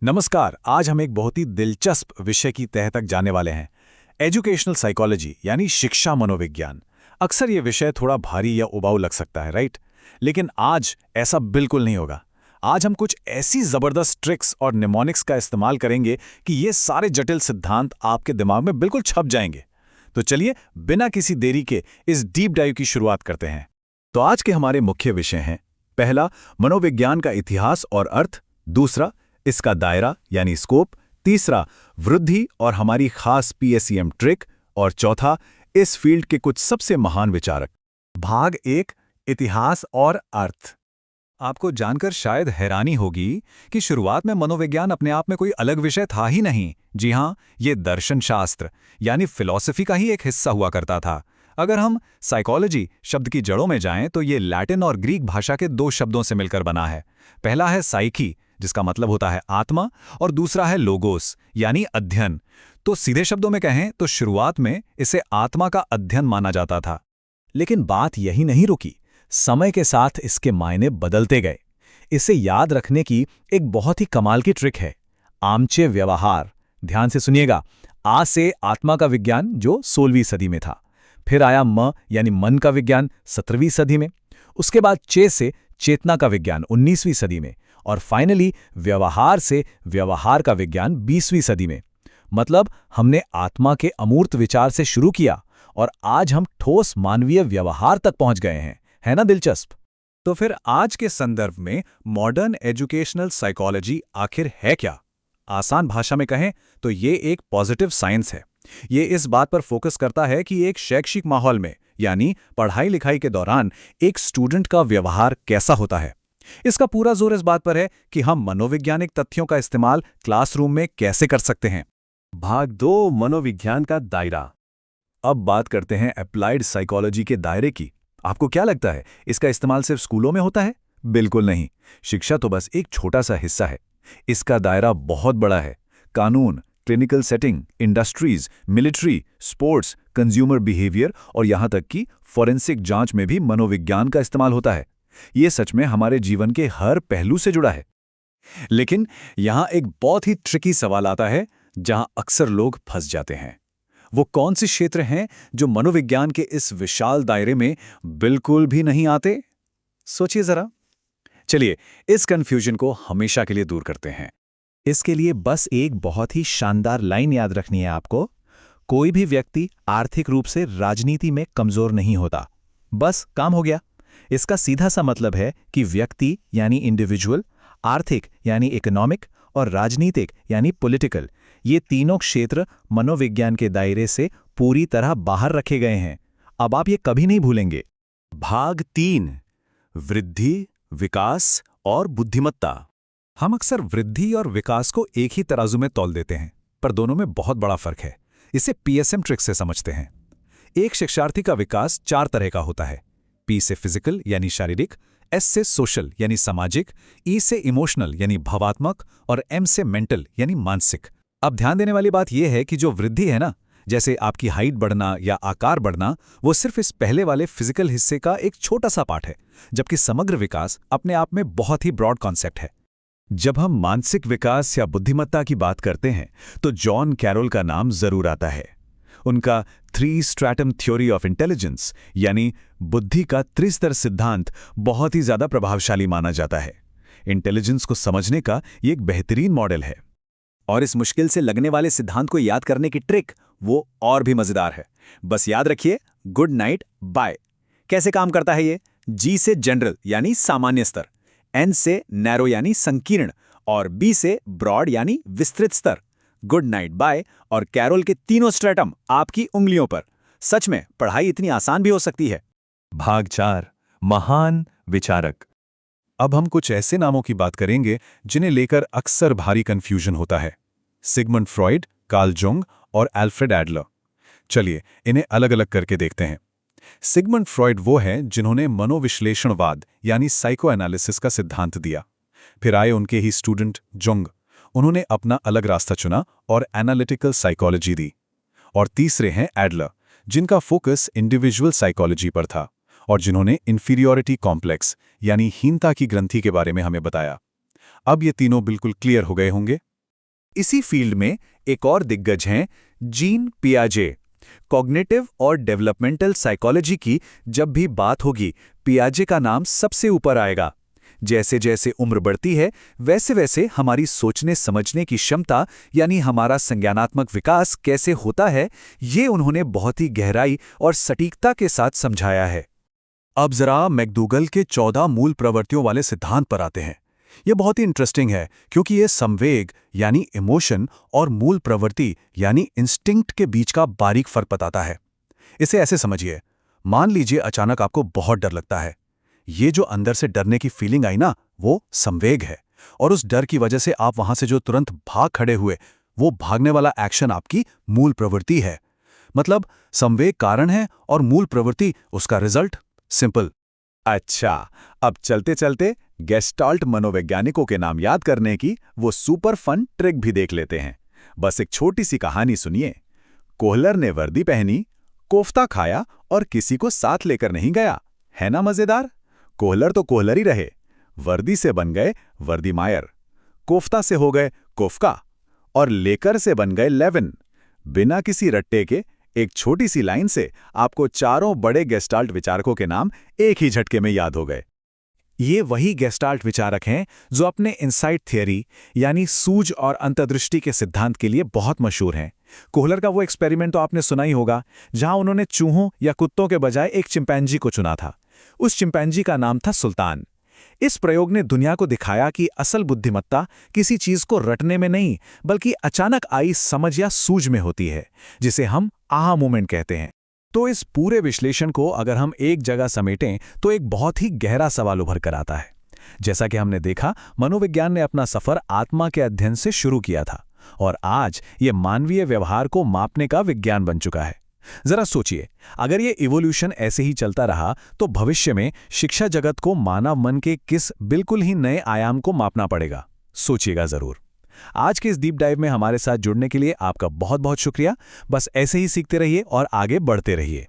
नमस्कार। आज हम एक बहुत ही दिलचस्प विषय की तह तक जाने वाले हैं। एजुकेशनल साइकोलॉजी यानी शिक्षा मनोविज्ञान। अक्सर ये विषय थोड़ा भारी या उबाऊ लग सकता है, राइट? लेकिन आज ऐसा बिल्कुल नहीं होगा। आज हम कुछ ऐसी जबरदस्त ट्रिक्स और निमोनिक्स का इस्तेमाल करेंगे कि ये सारे जटिल सिद्धांत आपके दिमाग में बिल्कुल छप जाएंगे। तो चलिए बिना किसी देरी के इस डीप डाइव की शुरुआत करते हैं। तो आज के हमारे मुख्य विषय हैं: पहला, मनोविज्ञान का इतिहास और अर्थ। दूसरा, इसका दायरा यानी स्कोप। तीसरा, वृद्धि और हमारी खास पीएसईएम ट्रिक। और चौथा, इस फील्ड के कुछ सबसे महान विचारक। भाग 1, इतिहास और अर्थ। आपको जानकर शायद हैरानी होगी कि शुरुआत में मनोविज्ञान अपने आप में कोई अलग विषय था ही नहीं। जी हाँ, ये दर्शन शास्त्र यानी फिलॉसफी का ही एक हिस्सा हुआ करता था। अगर हम साइकोलॉजी शब्द की जड़ों में जाएं तो ये लैटिन और ग्रीक भाषा के दो शब्दों से मिलकर बना है। पहला है साइकी, जिसका मतलब होता है आत्मा, और दूसरा है लोगोस यानी अध्ययन। तो सीधे शब्दों में कहें तो शुरुआत में इसे आत्मा का अध्ययन माना जाता था। लेकिन बात यही नहीं रुकी। समय के साथ इसके मायने बदलते गए। इसे याद रखने की एक बहुत ही कमाल की ट्रिक है, आमचे व्यवहार। ध्यान से सुनिएगा। आ से आत्मा का विज्ञान, जो 16वीं सदी में था। फिर आया म यानी मन का विज्ञान 17वीं सदी में। उसके बाद चे से चेतना का विज्ञान 19वीं सदी में। और फाइनली व्यवहार से व्यवहार का विज्ञान 20वीं सदी में। मतलब हमने आत्मा के अमूर्त विचार से शुरू किया और आज हम ठोस मानवीय व्यवहार तक पहुंच गए हैं। है ना दिलचस्प? तो फिर आज के संदर्भ में मॉडर्न एजुकेशनल साइकोलॉजी आखिर है क्या? आसान भाषा में कहें तो ये एक पॉजिटिव साइंस है। ये इस बात पर फोकस करता है कि एक शैक्षिक माहौल में यानी पढ़ाई लिखाई के दौरान एक स्टूडेंट का व्यवहार कैसा होता है। इसका पूरा जोर इस बात पर है कि हम मनोवैज्ञानिक तथ्यों का इस्तेमाल क्लासरूम में कैसे कर सकते हैं। भाग 2, मनोविज्ञान का दायरा। अब बात करते हैं अप्लाइड साइकोलॉजी के दायरे की। आपको क्या लगता है, इसका इस्तेमाल सिर्फ स्कूलों में होता है? बिल्कुल नहीं। शिक्षा तो बस एक छोटा सा हिस्सा है। इसका दायरा बहुत बड़ा है। कानून, clinical setting, industries, military, sports, consumer behaviour और यहां तक कि फॉरेंसिक जांच में भी मनोविज्ञान का इस्तेमाल होता है। ये सच में हमारे जीवन के हर पहलू से जुड़ा है। लेकिन यहां एक बहुत ही ट्रिकी सवाल आता है, जहां अक्सर लोग फंस जाते हैं। वो कौन से क्षेत्र हैं जो मनोविज्ञान के इस विशाल दायरे में बिल्कुल भी नहीं आते? सोचिए जरा। चलिए इस कंफ्यूजन को हमेशा के लिए दूर करते हैं। इसके लिए बस एक बहुत ही शानदार लाइन याद रखनी है आपको। कोई भी व्यक्ति आर्थिक रूप से राजनीति में कमजोर नहीं होता। बस काम हो गया। इसका सीधा सा मतलब है कि व्यक्ति यानी इंडिविजुअल, आर्थिक यानी इकोनॉमिक और राजनीतिक यानी पॉलिटिकल, ये तीनों क्षेत्र मनोविज्ञान के दायरे से पूरी तरह बाहर रखे गए हैं। अब आप ये कभी नहीं भूलेंगे। भाग 3, वृद्धि, विकास और बुद्धिमत्ता। हम अक्सर वृद्धि और विकास को एक ही तराजू में तौल देते हैं, पर दोनों में बहुत बड़ा फर्क है। इसे पीएसएम ट्रिक से समझते हैं। एक शिक्षार्थी का विकास 4 तरह का होता है। पी से फिजिकल यानी शारीरिक, एस से सोशल यानी सामाजिक, ई से इमोशनल यानी भावात्मक और एम से मेंटल यानी मानसिक। अब ध्यान देने वाली बात यह है कि जो वृद्धि है ना, जैसे आपकी हाइट बढ़ना या आकार बढ़ना, वो सिर्फ इस पहले वाले फिजिकल हिस्से का एक छोटा सा पार्ट है, जबकि समग्र विकास अपने आप में बहुत ही ब्रॉड कॉन्सेप्ट है। जब हम मानसिक विकास या बुद्धिमत्ता की बात करते हैं तो जॉन कैरोल का नाम जरूर आता है। उनका 3 स्ट्रैटम थ्योरी ऑफ इंटेलिजेंस यानी बुद्धि का त्रिस्तर सिद्धांत बहुत ही ज्यादा प्रभावशाली माना जाता है। इंटेलिजेंस को समझने का ये एक बेहतरीन मॉडल है। और इस मुश्किल से लगने वाले सिद्धांत को याद करने की ट्रिक वो और भी मजेदार है। बस याद रखिए, गुड नाइट बाय। कैसे काम करता है ये? जी से जनरल यानी सामान्य स्तर, एन से नैरो यानी संकीर्ण और बी से ब्रॉड यानी विस्तृत स्तर। गुड नाइट बाय और कैरोल के तीनों स्ट्रैटम आपकी उंगलियों पर। सच में पढ़ाई इतनी आसान भी हो सकती है। भाग 4, महान विचारक। अब हम कुछ ऐसे नामों की बात करेंगे जिन्हें लेकर अक्सर भारी कंफ्यूजन होता है। सिगमंड फ्रॉइड, कार्ल जुंग और अल्फ्रेड एडलर। चलिए इन्हें अलग अलग करके देखते हैं। सिगमंड फ्रॉइड वो हैं जिन्होंने मनोविश्लेषणवाद यानी साइको एनालिसिस का सिद्धांत दिया। फिर आए उनके ही स्टूडेंट जुंग। उन्होंने अपना अलग रास्ता चुना और एनालिटिकल साइकोलॉजी दी। और तीसरे हैं एडलर, जिनका फोकस इंडिविजुअल साइकोलॉजी पर था और जिन्होंने इंफीरियॉरिटी कॉम्प्लेक्स यानी हीनता की ग्रंथि के बारे में हमें बताया। अब ये तीनों बिल्कुल क्लियर हो गए होंगे। इसी फील्ड में एक और दिग्गज हैं, जीन पियाजे। कॉग्निटिव और डेवलपमेंटल साइकोलॉजी की जब भी बात होगी, पियाजे का नाम सबसे ऊपर आएगा। जैसे जैसे उम्र बढ़ती है, वैसे वैसे हमारी सोचने समझने की क्षमता यानी हमारा संज्ञानात्मक विकास कैसे होता है, ये उन्होंने बहुत ही गहराई और सटीकता के साथ समझाया है। अब जरा मैकडूगल के 14 मूल प्रवृत्तियों वाले सिद्धांत पर आते हैं। ये बहुत ही इंटरेस्टिंग है क्योंकि ये संवेग यानी इमोशन और मूल प्रवृत्ति यानी इंस्टिंक्ट के बीच का बारीक फर्क बताता है। इसे ऐसे समझिए, मान लीजिए अचानक आपको बहुत डर लगता है। ये जो अंदर से डरने की फीलिंग आई ना, वो संवेग है। और उस डर की वजह से आप वहां से जो तुरंत भाग खड़े हुए, वो भागने वाला एक्शन आपकी मूल प्रवृत्ति है। मतलब संवेग कारण है और मूल प्रवृत्ति उसका रिजल्ट। सिंपल। अच्छा, अब चलते चलते गेस्टाल्ट मनोवैज्ञानिकों के नाम याद करने की वो सुपर फन ट्रिक भी देख लेते हैं। बस एक छोटी सी कहानी सुनिए। कोहलर ने वर्दी पहनी, कोफ्ता खाया और किसी को साथ लेकर नहीं गया। है ना मजेदार? कोहलर तो कोहलर ही रहे, वर्दी से बन गए वर्दी मायर, कोफ्ता से हो गए कोफका और लेकर से बन गए लेविन। बिना किसी रट्टे के एक छोटी सी लाइन से आपको चारों बड़े गेस्टाल्ट विचारकों के नाम एक ही झटके में याद हो गए। ये वही गेस्टाल्ट विचारक हैं जो अपने इनसाइट थियरी यानी सूझ और अंतर्दृष्टि के सिद्धांत के लिए बहुत मशहूर हैं। कोहलर का वो एक्सपेरिमेंट तो आपने सुना ही होगा, जहां उन्होंने चूहों या कुत्तों के बजाय एक चिंपैंजी को चुना था। उस चिंपैंजी का नाम था सुल्तान। इस प्रयोग ने दुनिया को दिखाया कि असल बुद्धिमत्ता किसी चीज को रटने में नहीं, बल्कि अचानक आई समझ या सूझ में होती है, जिसे हम आहा मोमेंट कहते हैं। तो इस पूरे विश्लेषण को अगर हम एक जगह समेटें तो एक बहुत ही गहरा सवाल उभर कर आता है। जैसा कि हमने देखा, मनोविज्ञान ने अपना सफर आत्मा के अध्ययन से शुरू किया था और आज ये मानवीय व्यवहार को मापने का विज्ञान बन चुका है। जरा सोचिए, अगर ये इवोल्यूशन ऐसे ही चलता रहा तो भविष्य में शिक्षा जगत को मानव मन के किस बिल्कुल ही नए आयाम को मापना पड़ेगा। सोचिएगा जरूर। आज के इस डीप डाइव में हमारे साथ जुड़ने के लिए आपका बहुत बहुत शुक्रिया। बस ऐसे ही सीखते रहिए और आगे बढ़ते रहिए।